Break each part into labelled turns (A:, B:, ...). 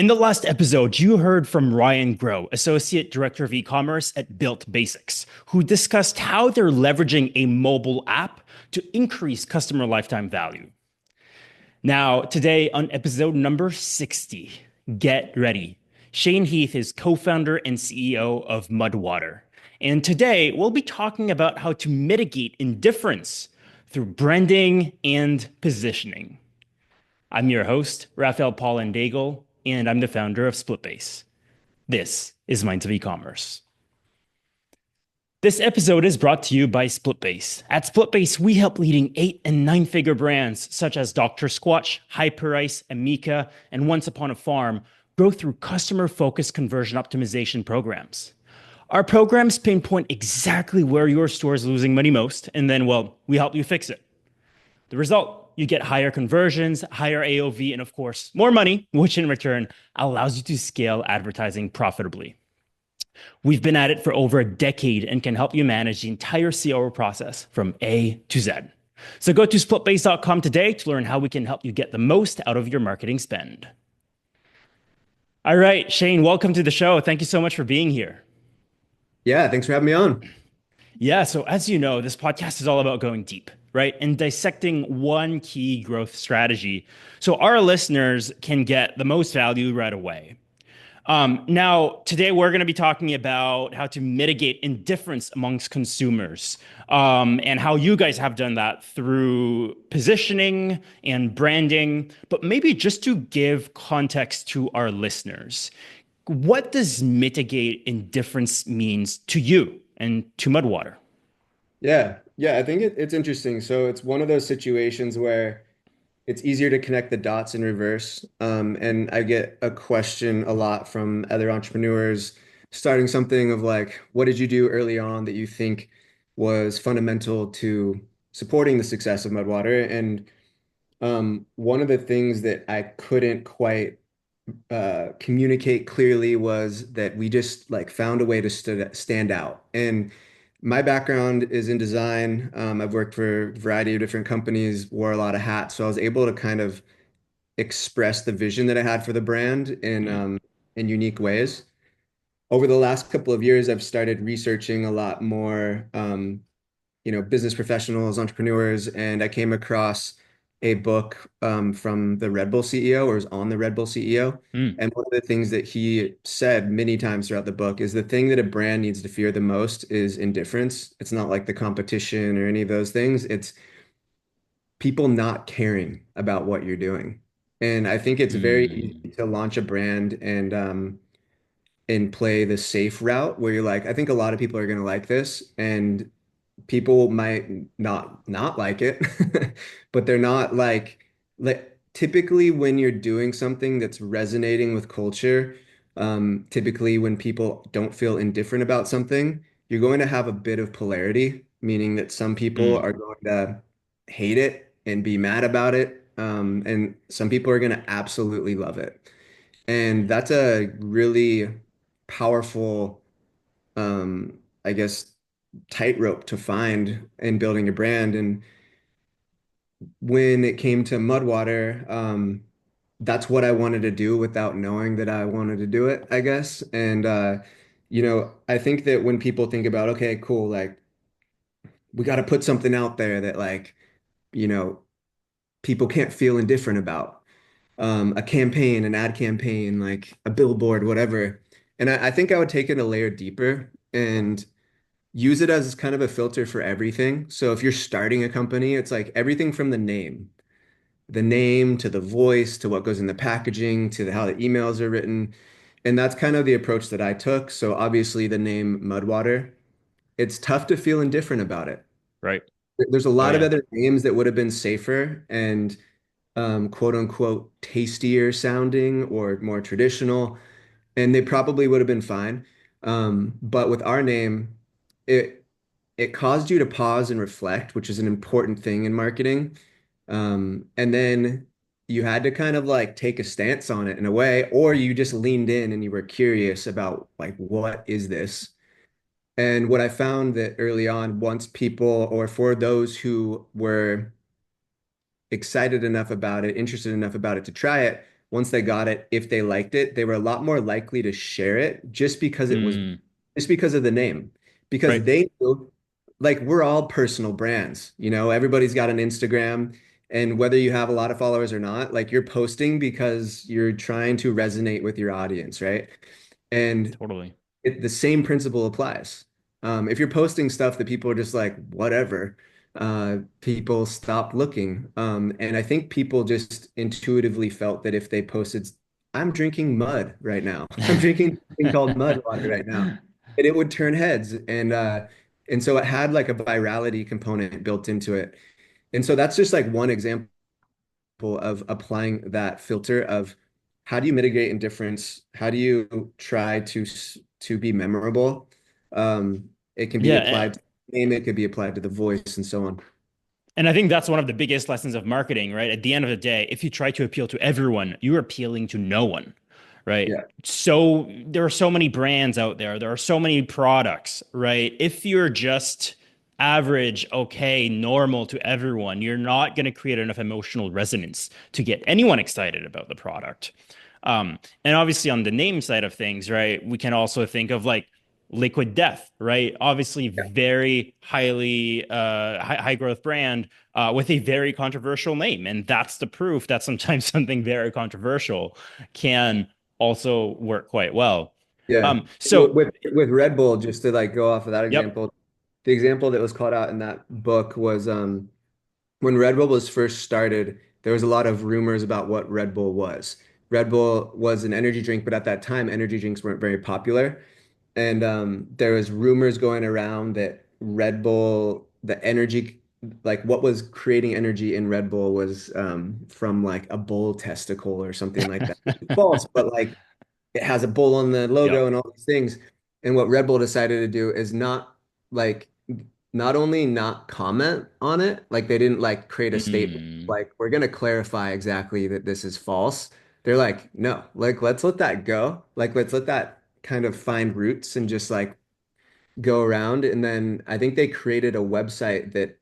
A: In the last episode, you heard from Ryan Grow, Associate Director of E-commerce at Built Basics, who discussed how they're leveraging a mobile app to increase customer lifetime value. Now, today on episode number 60, get ready. Shane Heath is co-founder and CEO of MUD WTR. And today we'll be talking about how to mitigate indifference through branding and positioning. I'm your host, Raphael Paulin-Daigle, and I'm the founder of SplitBase. This is Minds of E-commerce. This episode is brought to you by SplitBase. At SplitBase, we help leading 8- and 9-figure brands such as Dr Squatch, Hyperice, Amica, and Once Upon a Farm grow through customer-focused conversion optimization programs. Our programs pinpoint exactly where your store is losing money most, and then, we help you fix it. The result, you get higher conversions, higher AOV, and of course, more money, which in return allows you to scale advertising profitably. We've been at it for over a decade and can help you manage the entire CRO process from A to Z. So go to splitbase.com today to learn how we can help you get the most out of your marketing spend. All right, Shane, welcome to the show. Thank you so much for being here.
B: Yeah, thanks for having me on.
A: Yeah, so as you know, this podcast is all about going deep, right? And dissecting one key growth strategy so our listeners can get the most value right away. Now, today we're going to be talking about how to mitigate indifference amongst consumers, and how you guys have done that through positioning and branding. But maybe just to give context to our listeners, what does mitigate indifference means to you and to MUD WTR?
B: Yeah, I think it's interesting. So it's one of those situations where it's easier to connect the dots in reverse. And I get a question a lot from other entrepreneurs starting something of like, what did you do early on that you think was fundamental to supporting the success of MUD WTR? And one of the things that I couldn't quite communicate clearly was that we just like found a way to stand out. And my background is in design. I've worked for a variety of different companies, wore a lot of hats, so I was able to kind of express the vision that I had for the brand in unique ways. Over the last couple of years, I've started researching a lot more, business professionals, entrepreneurs, and I came across a book from the Red Bull CEO, or was on the Red Bull CEO.
A: Mm.
B: And one of the things that he said many times throughout the book is the thing that a brand needs to fear the most is indifference. It's not like the competition or any of those things. It's people not caring about what you're doing. And I think it's very
A: Mm.
B: easy to launch a brand and play the safe route where you're like, I think a lot of people are going to like this, and people might not like it, but they're not like typically when you're doing something that's resonating with culture, typically when people don't feel indifferent about something, you're going to have a bit of polarity, meaning that some people
A: Mm.
B: are going to hate it and be mad about it, and some people are going to absolutely love it. And that's a really powerful, I guess, tightrope to find in building a brand. And when it came to MUD WTR, that's what I wanted to do without knowing that I wanted to do it, I guess. And I think that when people think about, okay, cool, like we got to put something out there that like, you know, people can't feel indifferent about. A campaign, an ad campaign, like a billboard, whatever. And I think I would take it a layer deeper and use it as kind of a filter for everything. So if you're starting a company, it's like everything from the name to the voice to what goes in the packaging to how the emails are written. And that's kind of the approach that I took. So obviously the name MUD WTR, it's tough to feel indifferent about it.
A: Right.
B: There's a
A: Oh,
B: lot of
A: yeah.
B: other names that would have been safer and quote unquote tastier sounding or more traditional, and they probably would have been fine. But with our name, it it caused you to pause and reflect, which is an important thing in marketing. And then you had to kind of like take a stance on it in a way, or you just leaned in and you were curious about like, what is this? And what I found that early on, once people, or for those who were excited enough about it, interested enough about it to try it, once they got it, if they liked it, they were a lot more likely to share it
A: Mm,
B: just because of the name. Because
A: right.
B: they knew, like, we're all personal brands, everybody's got an Instagram, and whether you have a lot of followers or not, like you're posting because you're trying to resonate with your audience, right? And
A: Totally.
B: the same principle applies. If you're posting stuff that people are just like, whatever, people stop looking. And I think people just intuitively felt that if they posted, I'm drinking mud right now. I'm drinking something called mud water right now. And it would turn heads. And so it had like a virality component built into it. And so that's just like one example of applying that filter of how do you mitigate indifference? How do you try to be memorable? It can be
A: Yeah.
B: applied to the name, it could be applied to the voice, and so on.
A: And I think that's one of the biggest lessons of marketing, right? At the end of the day, if you try to appeal to everyone, you're appealing to no one, right?
B: Yeah,
A: So there are so many brands out there, there are so many products, right? If you're just average, okay, normal to everyone, you're not going to create enough emotional resonance to get anyone excited about the product. And obviously, on the name side of things, right, we can also think of like Liquid Death, right? Obviously, very highly high growth brand with a very controversial name, and that's the proof that sometimes something very controversial can also work quite well.
B: yeah.
A: So,
B: With Red Bull, just to like go off of that
A: yep.
B: example, the example that was called out in that book was when Red Bull was first started, there was a lot of rumors about what Red Bull was. Red Bull was an energy drink, but at that time, energy drinks weren't very popular. And there was rumors going around that Red Bull, the energy, like what was creating energy in Red Bull was from like a bull testicle or something like that. Which is false, but like it has a bull on the logo
A: Yep.
B: and all these things. And what Red Bull decided to do is like not only not comment on it, like they didn't like create a statement
A: Mm,
B: like we're gonna clarify exactly that this is false. They're like, no, like let's let that go. Like let's let that kind of find roots and just like go around. And then I think they created a website that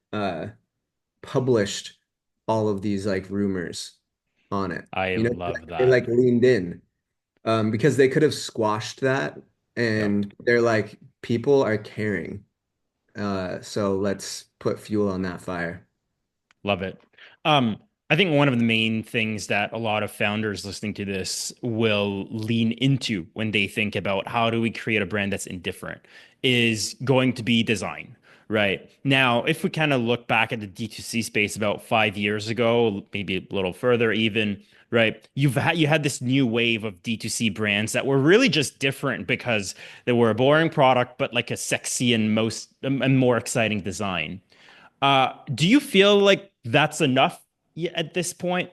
B: published all of these like rumors on it.
A: I love
B: They
A: that.
B: like leaned in because they could have squashed that.
A: Yep.
B: And they're like, people are caring. So let's put fuel on that fire.
A: Love it. Um, I think one of the main things that a lot of founders listening to this will lean into when they think about how do we create a brand that's indifferent is going to be design, right? Now, if we kind of look back at the D2C space about 5 years ago, maybe a little further even, right? You had this new wave of D2C brands that were really just different because they were a boring product, but like a sexy and and more exciting design. Do you feel like that's enough at this point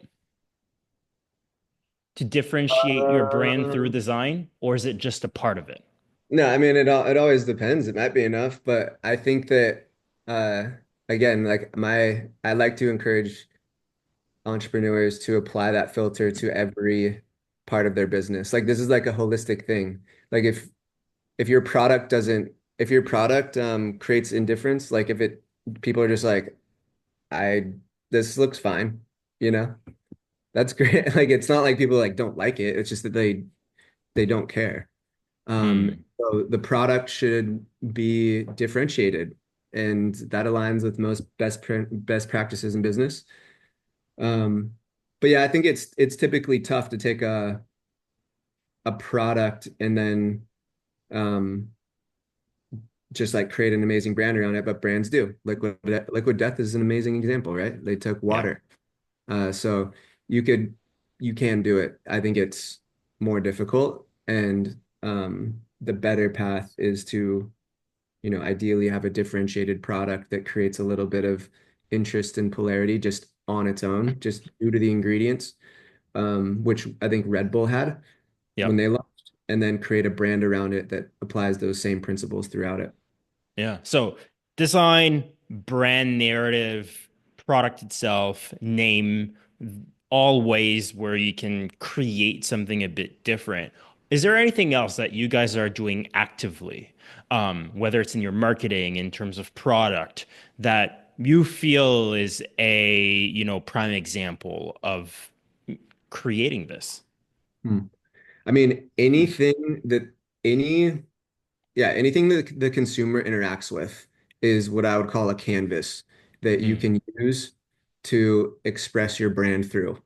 A: to differentiate your brand through
B: Um,
A: design, or is it just a part of it?
B: no, I mean it always depends. It might be enough, but I think that uh again, like my I like to encourage entrepreneurs to apply that filter to every part of their business. Like this is like a holistic thing. Like if your product doesn't if your product creates indifference, like if it people are just like I this looks fine, you know? That's great. Like it's not like people like don't like it. It's just that they don't care.
A: Hmm.
B: So the product should be differentiated, and that aligns with most best practices in business. Um, but yeah, I think it's typically tough to take a product and then um, just like create an amazing brand around it. But brands do. Liquid Death is an amazing example, right? They took
A: Yeah.
B: water. So you could you can do it. I think it's more difficult, and the better path is to, ideally have a differentiated product that creates a little bit of interest and polarity just on its own, just due to the ingredients, which I think Red Bull had when
A: Yep.
B: they launched, and then create a brand around it that applies those same principles throughout it.
A: Yeah. So design, brand narrative, product itself, name, all ways where you can create something a bit different. Is there anything else that you guys are doing actively, whether it's in your marketing, in terms of product, that you feel is a, prime example of creating this?
B: Hmm. I mean, anything that any yeah, anything that the consumer interacts with is what I would call a canvas that you
A: Mm,
B: can use to express your brand through.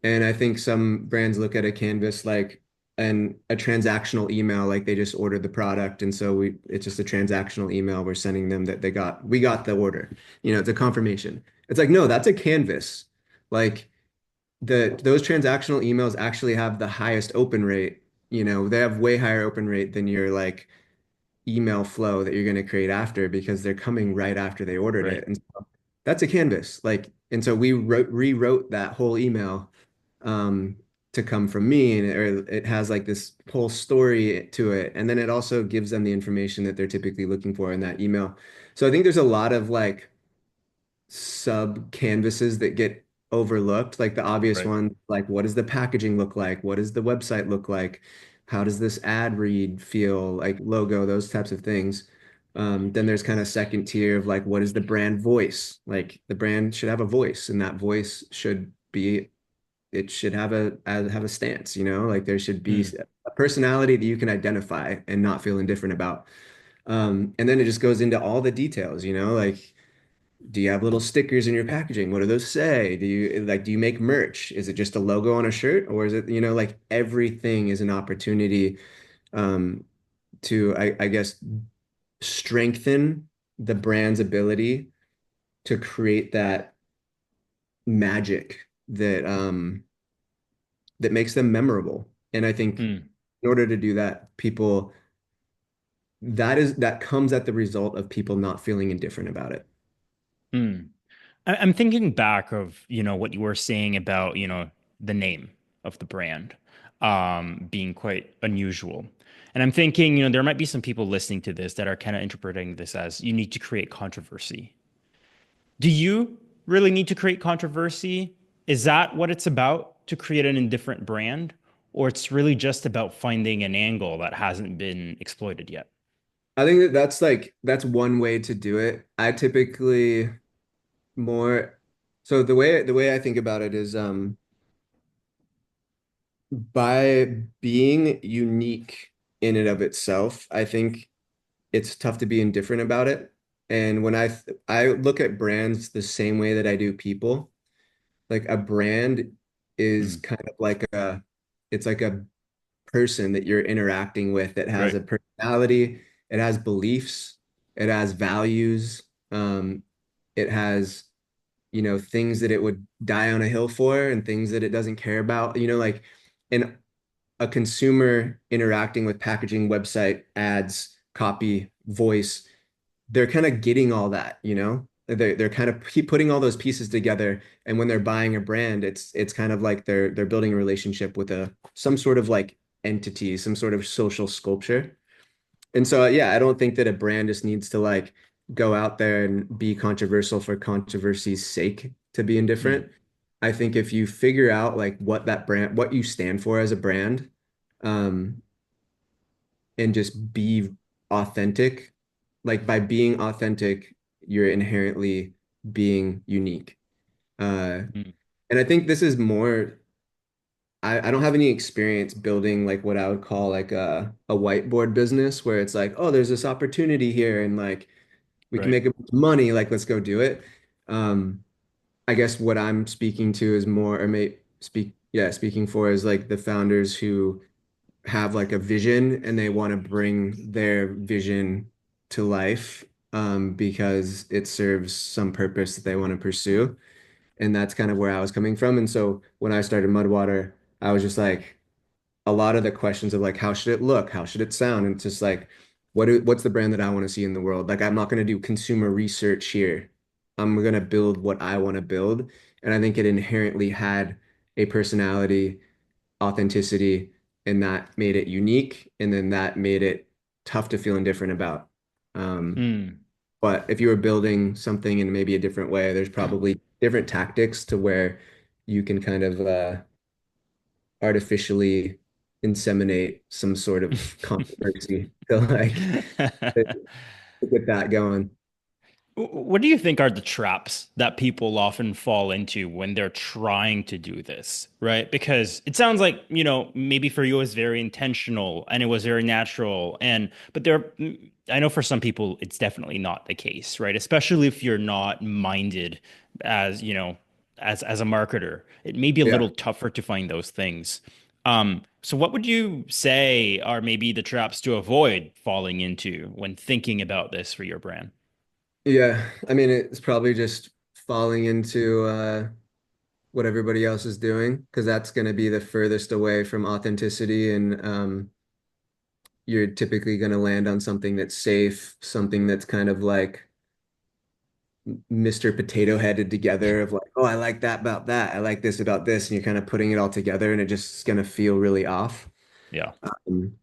B: And I think some brands look at a canvas like a transactional email, like they just ordered the product, and so it's just a transactional email we're sending them that we got the order. It's a confirmation. It's like, no, that's a canvas. Like those transactional emails actually have the highest open rate. They have way higher open rate than your like email flow that you're going to create after because they're coming right after they ordered
A: right.
B: it. And so that's a canvas. And so we rewrote that whole email um, to come from me, and it has like this whole story to it. And then it also gives them the information that they're typically looking for in that email. So I think there's a lot of like sub canvases that get overlooked, like the obvious
A: Right.
B: one, like what does the packaging look like? What does the website look like? How does this ad read feel, like logo, those types of things. Then there's kind of second tier of like what is the brand voice? Like the brand should have a voice, and that voice should be it should have a stance, like there should be
A: Mm,
B: a personality that you can identify and not feel indifferent about. And then it just goes into all the details, like do you have little stickers in your packaging? What do those say? Do you make merch? Is it just a logo on a shirt, or is it, like everything is an opportunity um to I guess strengthen the brand's ability to create that magic that makes them memorable. And I think
A: mm,
B: in order to do that, that comes at the result of people not feeling indifferent about it.
A: mm. I'm thinking back of, what you were saying about, the name of the brand being quite unusual. And I'm thinking, there might be some people listening to this that are kind of interpreting this as you need to create controversy. Do you really need to create controversy? Is that what it's about to create an indifferent brand? Or it's really just about finding an angle that hasn't been exploited yet?
B: I think that's one way to do it. I typically more so the way I think about it is by being unique in and of itself, I think it's tough to be indifferent about it. And when I look at brands the same way that I do people, like a brand is
A: Mm,
B: kind of like it's like a person that you're interacting with that has
A: right.
B: a personality, it has beliefs, it has values, it has things that it would die on a hill for and things that it doesn't care about, like and a consumer interacting with packaging, website, ads, copy, voice, they're kind of getting all that, they're kind of putting all those pieces together, and when they're buying a brand, it's kind of like they're building a relationship with a some sort of like entity, some sort of social sculpture. And so, yeah, I don't think that a brand just needs to like go out there and be controversial for controversy's sake to be
A: Mm,
B: indifferent. I think if you figure out like what you stand for as a brand, um, and just be authentic, like by being authentic, you're inherently being unique.
A: mm,
B: And I think this is more, I don't have any experience building like what I would call like a whiteboard business where it's like, oh, there's this opportunity here and like we can
A: right.
B: make a bunch of money, like let's go do it. Um, I guess what I'm speaking to is more, or speaking for is like the founders who have like a vision and they want to bring their vision to life because it serves some purpose that they want to pursue. And that's kind of where I was coming from. And so when I started Mudwater, I was just like, a lot of the questions of like, how should it look? How should it sound? And it's just like, what's the brand that I want to see in the world? Like, I'm not going to do consumer research here. I'm going to build what I want to build. And I think it inherently had a personality, authenticity, and that made it unique. And then that made it tough to feel indifferent about. Um,
A: Mm.
B: but if you were building something in maybe a different way, there's probably different tactics to where you can kind of artificially inseminate some sort of controversy to like to get that going.
A: What do you think are the traps that people often fall into when they're trying to do this, right? Because it sounds like, maybe for you it was very intentional and it was very natural. But I know for some people it's definitely not the case, right? Especially if you're not minded as, as a marketer. It may be a
B: Yeah.
A: little tougher to find those things. So what would you say are maybe the traps to avoid falling into when thinking about this for your brand?
B: Yeah. I mean, it's probably just falling into what everybody else is doing because that's going to be the furthest away from authenticity. And you're typically going to land on something that's safe, something that's kind of like Mr. Potato headed together of like, oh, I like that about that. I like this about this. And you're kind of putting it all together and it just is going to feel really off.
A: Yeah.
B: Um,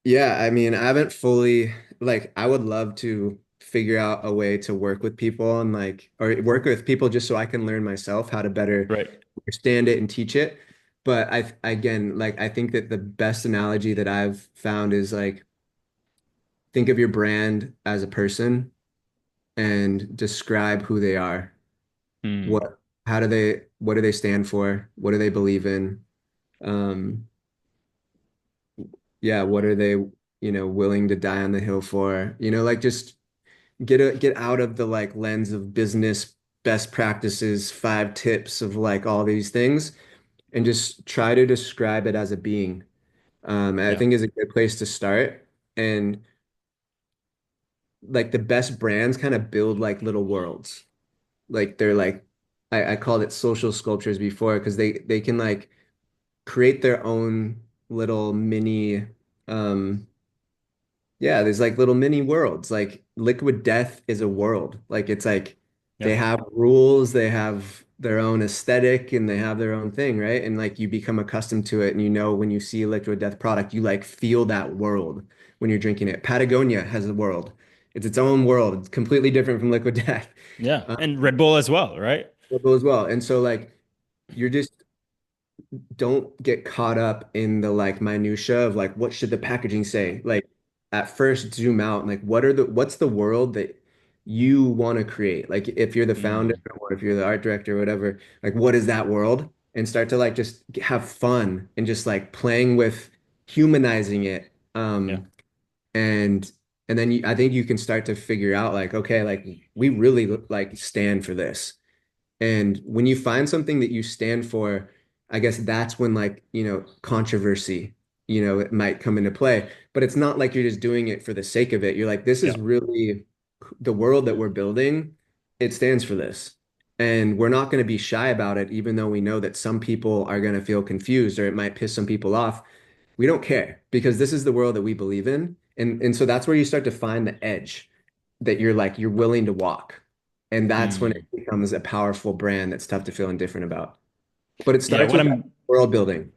B: yeah, I mean, I haven't fully, like, I would love to figure out a way to work with people and like, or work with people just so I can learn myself how to better
A: Right.
B: understand it and teach it. But again, like, I think that the best analogy that I've found is like, think of your brand as a person and describe who they are.
A: Hmm.
B: What do they stand for? What do they believe in? Um, yeah, what are they, willing to die on the hill for? Like just get out of the like lens of business best practices, 5 tips of like all these things, and just try to describe it as a being. I
A: Yeah.
B: think is a good place to start. And like the best brands kind of build like little worlds. Like they're like I called it social sculptures before because they can like create their own little mini yeah, there's like little mini worlds. Like Liquid Death is a world. Like it's like they
A: Yep.
B: have rules, they have their own aesthetic, and they have their own thing, right? And like you become accustomed to it, and when you see a Liquid Death product, you like feel that world when you're drinking it. Patagonia has a world. It's its own world. It's completely different from Liquid Death.
A: Yeah. And Red Bull as well, right?
B: Red as well. And so like you're just don't get caught up in the like minutia of like what should the packaging say? Like at first zoom out and like what's the world that you want to create? Like if you're the founder
A: Mm.
B: or if you're the art director or whatever, like what is that world? And start to like just have fun and just like playing with humanizing it.
A: Yeah.
B: And then I think you can start to figure out like, okay, like we really like stand for this. And when you find something that you stand for, I guess that's when like, controversy, it might come into play. But it's not like you're just doing it for the sake of it. You're like, this
A: Yeah.
B: is really the world that we're building. It stands for this. And we're not going to be shy about it, even though we know that some people are going to feel confused or it might piss some people off. We don't care because this is the world that we believe in. And so that's where you start to find the edge that you're willing to walk. And that's when it
A: Mm.
B: becomes a powerful brand that's tough to feel indifferent about. But it
A: Yeah.
B: starts
A: What
B: with that
A: I'm
B: world building.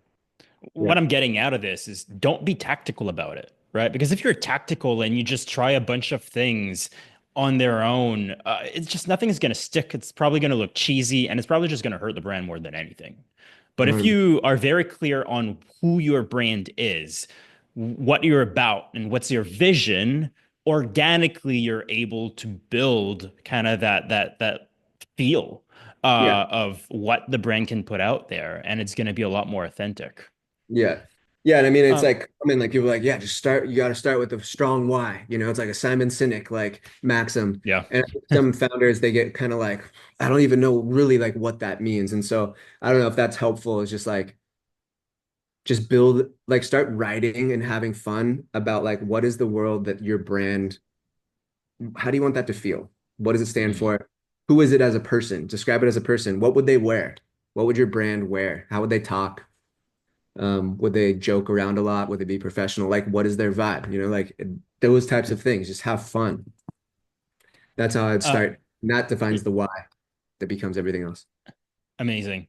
B: Yeah.
A: what I'm getting out of this is don't be tactical about it, right? Because if you're tactical and you just try a bunch of things on their own, it's just nothing is going to stick. It's probably going to look cheesy and it's probably just going to hurt the brand more than anything. But if
B: 100%.
A: you are very clear on who your brand is, what you're about, and what's your vision, organically you're able to build kind of that feel
B: Yeah.
A: of what the brand can put out there, and it's going to be a lot more authentic.
B: Yeah. Yeah. And I mean, it's
A: Um,
B: like, I mean, like people are like, yeah, just start, you got to start with a strong why. It's like a Simon Sinek, like maxim.
A: yeah.
B: And I think some founders, they get kind of like, I don't even know really like what that means. And so I don't know if that's helpful. It's just like, just build, like start writing and having fun about like, what is the world that your brand how do you want that to feel? What does it stand
A: Mm,
B: for? Who is it as a person? Describe it as a person. What would they wear? What would your brand wear? How would they talk? Would they joke around a lot? Would they be professional? Like, what is their vibe? Like those types
A: yeah.
B: of things. Just have fun. That's how I'd
A: Uh,
B: start. And that defines the why that becomes everything else.
A: Amazing.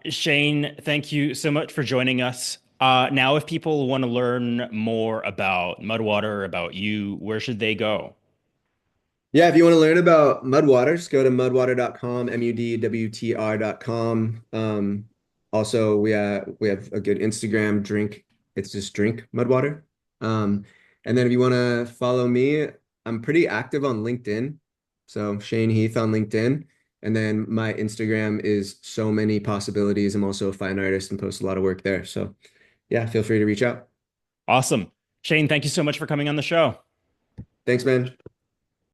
A: Shane, thank you so much for joining us. Now, if people want to learn more about Mudwater, about you, where should they go?
B: Yeah, if you want to learn about Mudwater, just go to mudwater.com, mudwtr.com. Also, we have a good Instagram drink. It's just drink Mudwater. Um, and then if you want to follow me, I'm pretty active on LinkedIn. So Shane Heath on LinkedIn. And then my Instagram is so many possibilities. I'm also a fine artist and post a lot of work there. So yeah, feel free to reach out.
A: Awesome. Shane, thank you so much for coming on the show.
B: Thanks, man.